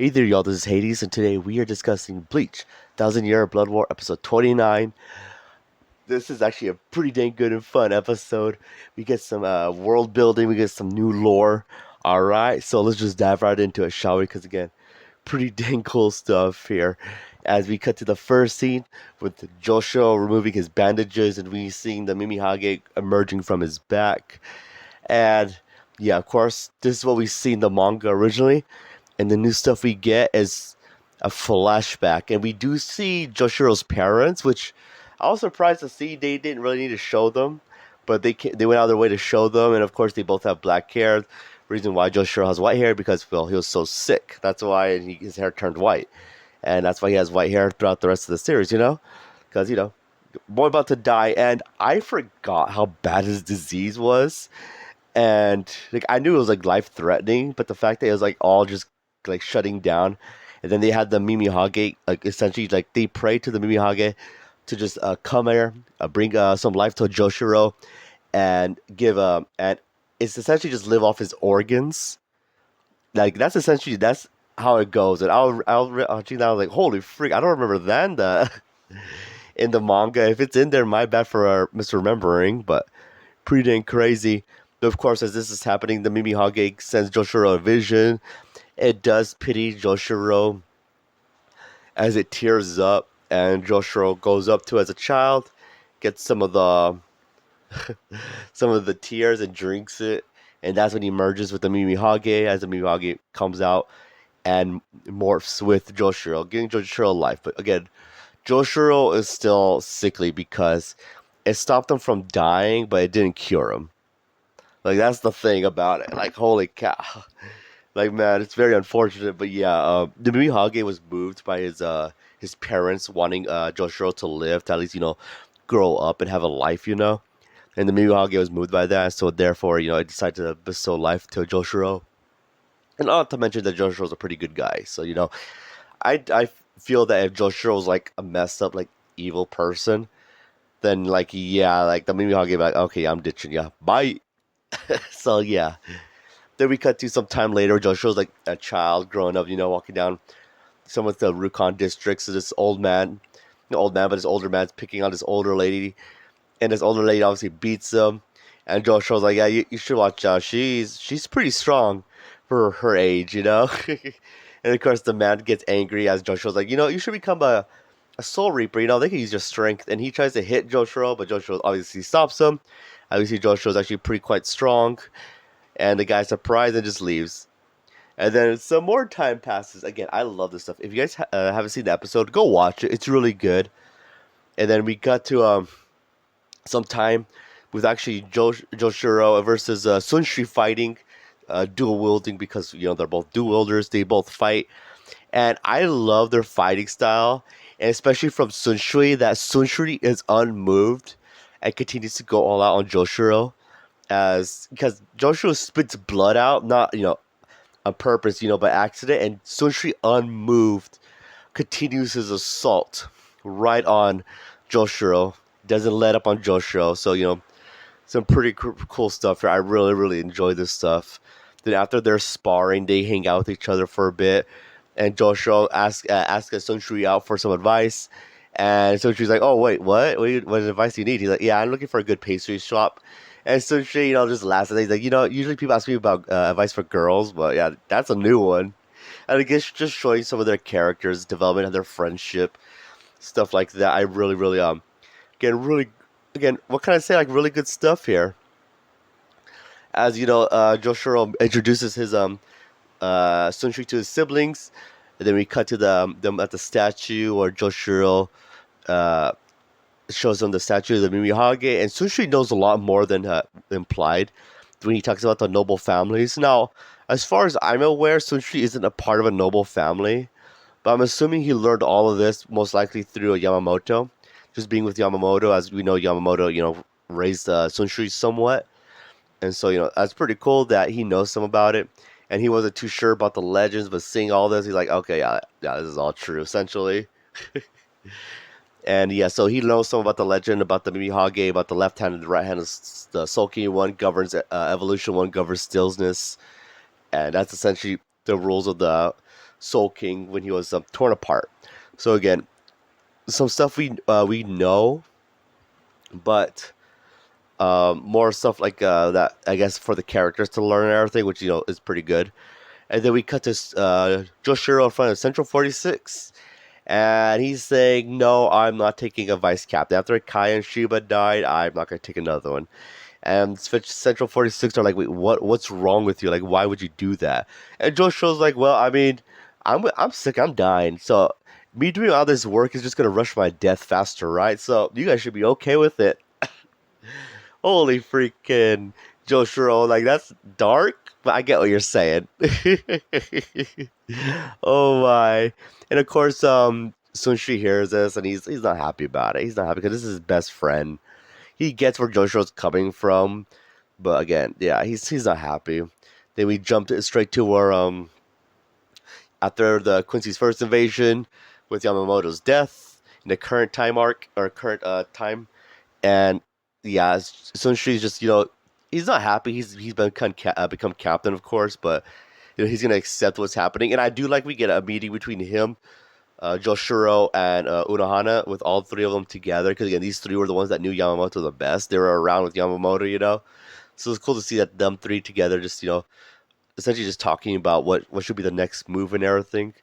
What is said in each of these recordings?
Hey there, y'all. This is Hades, and today we are discussing Bleach, Thousand Year Blood War, episode 29. This is actually a pretty dang good and fun episode. We get some world building, we get some new lore. Alright, so let's just dive right into it, shall we? Because again, pretty dang cool stuff here. As we cut to the first scene with Joshiro removing his bandages and we seeing the Mimihage emerging from his back. And yeah, of course, this is what we see in the manga originally. And the new stuff we get is a flashback, and we do see Joshiro's parents, which I was surprised to see. They didn't really need to show them, but they went out of their way to show them, and of course they both have black hair. Reason why Joshiro has white hair because well he was so sick. That's why his hair turned white, and that's why he has white hair throughout the rest of the series. Because boy about to die, and I forgot how bad his disease was, and like I knew it was like life threatening, but the fact that it was like all just like shutting down, and then they had the Mimihage like essentially like they prayed to the Mimihage to just come here, bring some life to Joshiro, and give and it's essentially just live off his organs. Like that's how it goes. And I'll check that. I was like, holy freak! I don't remember that in the manga. If it's in there, my bad for misremembering, but pretty dang crazy. Of course, as this is happening, the Mimihage sends Joshiro a vision. It does pity Joshiro as it tears up, and Joshiro goes up to as a child, gets some of the tears and drinks it, and that's when he merges with the Mimihage as the Mimihage comes out and morphs with Joshiro, giving Joshiro life. But again, Joshiro is still sickly because it stopped him from dying, but it didn't cure him. Like that's the thing about it. Like holy cow. Like man, it's very unfortunate, but yeah, the Miyagi was moved by his parents wanting Joshiro to live, to at least grow up and have a life, And the Miyagi was moved by that, so therefore I decided to bestow life to Joshiro. And not to mention that Joshiro's a pretty good guy, so I feel that if Joshiro was like a messed up like evil person, then like yeah, like the Miyagi be like okay, I'm ditching ya, bye. So yeah. Then we cut to some time later. Joshiro's like a child growing up, walking down some of the Rukon districts. So this old man, no old man, but this older man's picking on this older lady, and this older lady obviously beats him. And Joshiro's like, yeah, you should watch out. She's pretty strong for her age. And of course, the man gets angry as Joshiro's like, you should become a soul reaper. They can use your strength. And he tries to hit Joshiro, but Joshiro obviously stops him. Obviously, Joshiro's actually pretty quite strong, and the guy's surprised and just leaves. And then some more time passes. Again, I love this stuff. If you guys haven't seen the episode, go watch it. It's really good. And then we got to some time with actually Joshiro versus Sunshi fighting, dual wielding because they're both dual wielders. They both fight, and I love their fighting style, and especially from Sunshui. That Sunshui is unmoved and continues to go all out on Joshiro as because Joshua spits blood out, not on purpose, by accident, and Sunshi unmoved continues his assault right on Joshiro. Doesn't let up on Joshiro, so some pretty cool stuff here. I really really enjoy this stuff. Then after they're sparring, they hang out with each other for a bit, and Joshiro asks Sunshi out for some advice. And Sunshi's like, "Oh wait, what advice do you need?" He's like, "Yeah, I'm looking for a good pastry shop." And Sunshi, just laughs. And he's like, usually people ask me about advice for girls, but yeah, that's a new one. And I guess just showing some of their characters' development and their friendship, stuff like that. I really, really, again, what can I say? Like, really good stuff here. As Joshiro introduces his Sunshi to his siblings, and then we cut to them at the statue where Joshiro uh, shows them the statue of the Mimihage, and Sunshi knows a lot more than implied when he talks about the noble families. Now, as far as I'm aware, Sunshi isn't a part of a noble family, but I'm assuming he learned all of this most likely through a Yamamoto, just being with Yamamoto, as we know Yamamoto, raised Sunshi somewhat, and so that's pretty cool that he knows some about it. And he wasn't too sure about the legends, but seeing all this, he's like, okay, yeah, yeah, this is all true, essentially. And yeah, so he knows some about the legend, about the Mimihage, about the left hand and the right hand. The Sulky one governs evolution, one governs stillness, and that's essentially the rules of the Soul King when he was torn apart. So again, some stuff we know, but more stuff like that I guess for the characters to learn and everything, which is pretty good. And then we cut to Joshiro in front of Central 46, and he's saying, "No, I'm not taking a vice captain. After Kai and Shiba died, I'm not going to take another one." And Central 46 are like, "Wait, what's wrong with you? Like, why would you do that?" And Joshiro's like, "Well, I mean, I'm sick. I'm dying. So me doing all this work is just going to rush my death faster, right? So you guys should be okay with it." Holy freaking Joshiro, like that's dark, but I get what you're saying. Oh my. And of course, Sunshi hears this and he's not happy about it. He's not happy because this is his best friend. He gets where Joshiro's coming from, but again, yeah, he's not happy. Then we jumped straight to where after the Quincy's first invasion with Yamamoto's death in the current time arc or current time. And yeah, Sunshi's just he's not happy. He's become captain, of course, but he's gonna accept what's happening. And I do like we get a meeting between him, Joshiro, and Unohana with all three of them together. Because again, these three were the ones that knew Yamamoto the best. They were around with Yamamoto. So it's cool to see that them three together, just essentially just talking about what should be the next move and everything.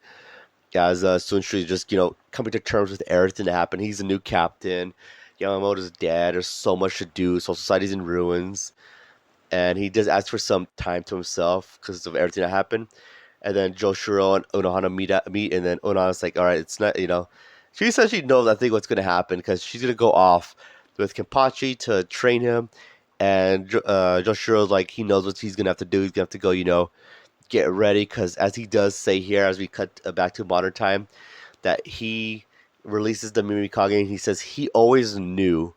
As Sunshi is just coming to terms with everything that happened. He's a new captain. Yamamoto's dead. There's so much to do. So society's in ruins, and he does ask for some time to himself because of everything that happened. And then Joshiro and Unohana meet, and then Unohana's like, "All right, it's not She essentially knows I think what's gonna happen because she's gonna go off with Kenpachi to train him, and Joshiro's like he knows what he's gonna have to do. He's gonna have to go, get ready because as he does say here, as we cut back to modern time, that he releases the Mimikage and he says he always knew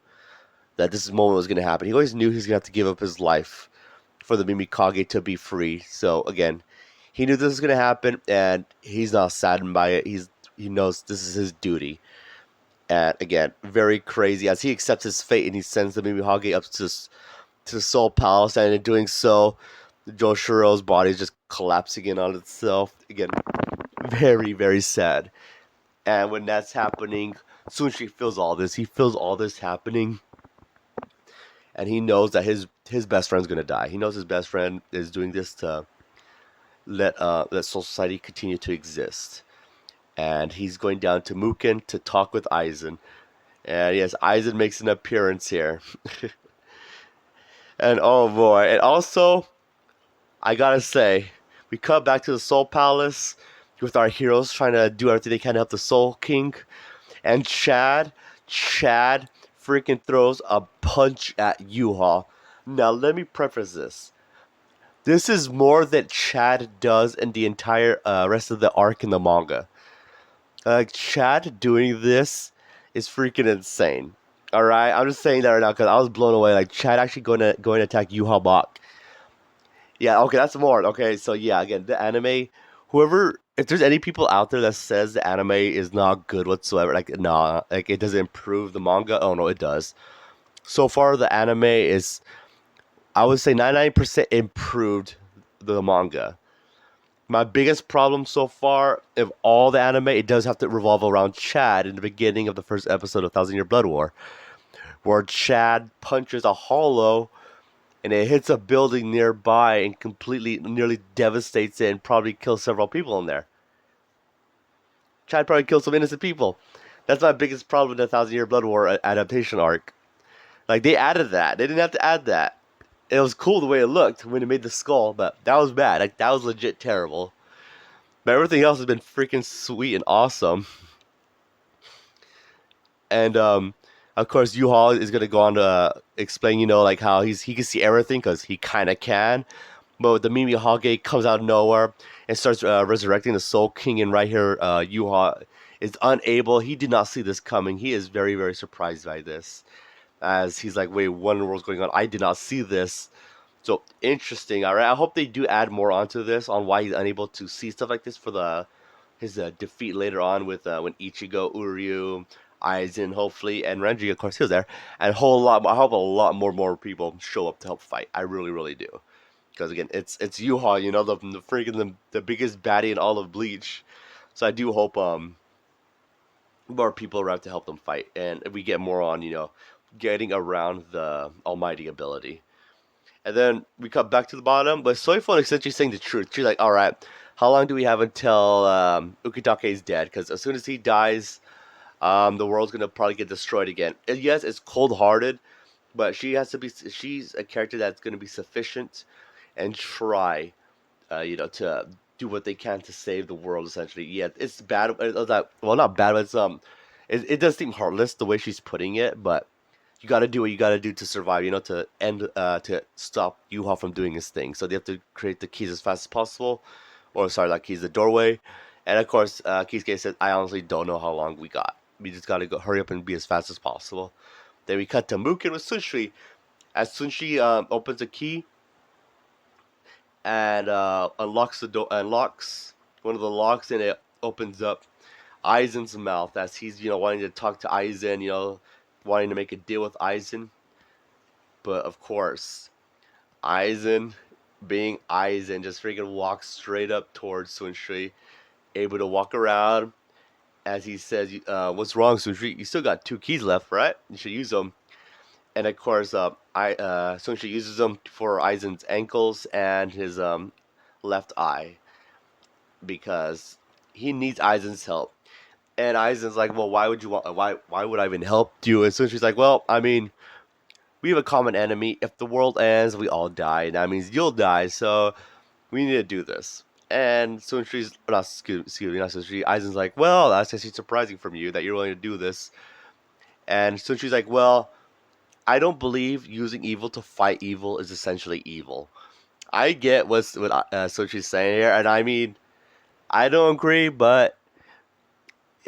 that this moment was going to happen. He always knew he was going to have to give up his life for the Mimikage to be free. So again, he knew this was going to happen and he's not saddened by it. He knows this is his duty. And again, very crazy as he accepts his fate and he sends the Mimikage up to Soul Palace, and in doing so, Joshiro's body is just collapsing in on itself. Again, very, very sad. And when that's happening, Sunshi feels all this. He feels all this happening, and he knows that his best friend's gonna die. He knows his best friend is doing this to let Soul Society continue to exist. And he's going down to Muken to talk with Aizen. And yes, Aizen makes an appearance here. And oh boy, and also I gotta say, we cut back to the Soul Palace with our heroes trying to do everything they can to help the Soul King. And Chad freaking throws a punch at Yuha. Now, let me preface this. This is more than Chad does in the entire rest of the arc in the manga. Chad doing this is freaking insane. All right, I'm just saying that right now because I was blown away. Like Chad actually going to attack Yuha Bach. Yeah, okay, that's more. Okay, so yeah, again, the anime, whoever, if there's any people out there that says the anime is not good whatsoever, like, nah, like, it doesn't improve the manga, oh no, it does. So far, the anime is, I would say 99% improved the manga. My biggest problem so far, of all the anime, it does have to revolve around Chad in the beginning of the first episode of Thousand Year Blood War, where Chad punches a hollow and it hits a building nearby and completely, nearly devastates it and probably kills several people in there. Chad probably killed some innocent people. That's my biggest problem in the Thousand Year Blood War adaptation arc. Like, they added that. They didn't have to add that. It was cool the way it looked when it made the skull, but that was bad. Like, that was legit terrible. But everything else has been freaking sweet and awesome. And, of course, Yuhal is going to go on to explain, like, how he can see everything because he kind of can. But the Mimi Hage comes out of nowhere and starts resurrecting the Soul King. And right here, Yuha is unable. He did not see this coming. He is very, very surprised by this. As he's like, wait, what in the world's going on? I did not see this. So, interesting. All right. I hope they do add more onto this on why he's unable to see stuff like this for his defeat later on with when Ichigo, Uryu, Aizen, hopefully, and Renji, of course, he was there. And a whole lot more. I hope a lot more people show up to help fight. I really, really do. because again, it's Yuha, the freaking the biggest baddie in all of Bleach. So I do hope more people arrive to help them fight, and we get more on getting around the Almighty ability. And then we cut back to the bottom, but Soifon is essentially saying the truth. She's like, all right, how long do we have until Ukitake is dead? Because as soon as he dies, the world's gonna probably get destroyed again. And yes, it's cold-hearted, but she has to be. She's a character that's gonna be sufficient and try, to do what they can to save the world. Essentially, yeah, it's bad. Well, not bad, but it does seem heartless the way she's putting it, but you got to do what you got to do to survive, to stop Yuha from doing his thing. So they have to create the keys as fast as possible, or sorry, like keys the doorway. And of course, Kisuke said, "I honestly don't know how long we got. We just got to go hurry up and be as fast as possible." Then we cut to Muken with Sunshi. As Sunshi opens a key and unlocks the door, unlocks one of the locks, and it opens up Aizen's mouth as he's wanting to talk to Aizen, wanting to make a deal with Aizen. But of course, Aizen, being Aizen, just freaking walks straight up towards Sun Shui, able to walk around as he says, "What's wrong, Sun Shui? You still got 2 keys left, right? You should use them." And of course, Sun Shui uses them for Aizen's ankles and his left eye because he needs Aizen's help. And Aizen's like, "Well, why would you want? Why would I even help you?" And Sun Shui's like, "Well, I mean, we have a common enemy. If the world ends, we all die. And that means you'll die. So we need to do this." And Sun Shui's not excuse me, not Sun Shui. Aizen's like, "Well, that's actually surprising from you that you're willing to do this." And Sun Shui's like, "Well, I don't believe using evil to fight evil is essentially evil." I get what Sun Shui's saying here, and I mean, I don't agree, but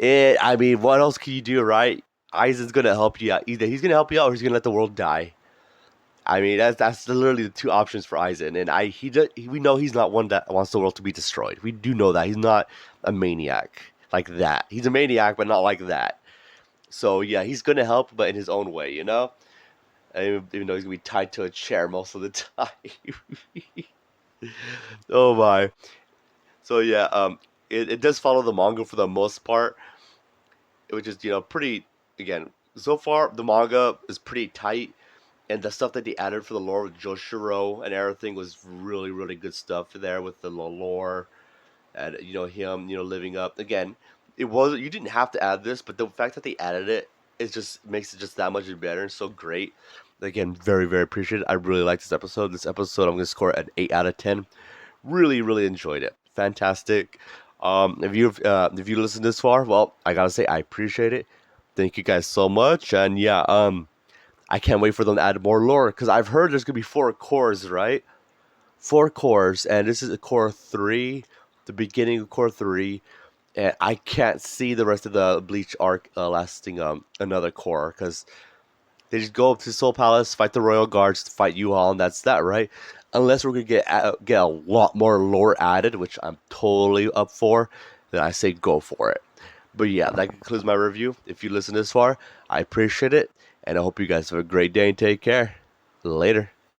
I mean, what else can you do, right? Aizen's gonna help you out. Either he's gonna help you out, or he's gonna let the world die. I mean, that's literally the 2 options for Aizen, and we know he's not one that wants the world to be destroyed. We do know that he's not a maniac like that. He's a maniac, but not like that. So yeah, he's gonna help, but in his own way, even though he's gonna be tied to a chair most of the time. Oh my. So yeah, it does follow the manga for the most part, which is pretty. Again, so far the manga is pretty tight, and the stuff that they added for the lore with Joshiro and everything was really really good stuff there with the lore, and him living up again. It was You didn't have to add this, but the fact that they added it, just makes it just that much better and so great. Again, very very appreciated. I really like this episode. I'm gonna score an 8 out of 10. Really really enjoyed it. Fantastic. If you listened this far, well, I gotta say I appreciate it. Thank you guys so much, and yeah, I can't wait for them to add more lore because I've heard there's gonna be 4 cores, right? 4 cores, and this is a core 3, the beginning of core 3, and I can't see the rest of the Bleach arc lasting another core because they just go up to Soul Palace, fight the Royal Guards, fight Yuhal, and that's that, right? Unless we're gonna get a lot more lore added, which I'm totally up for, then I say go for it. But yeah, that concludes my review. If you listen this far, I appreciate it, and I hope you guys have a great day and take care. Later.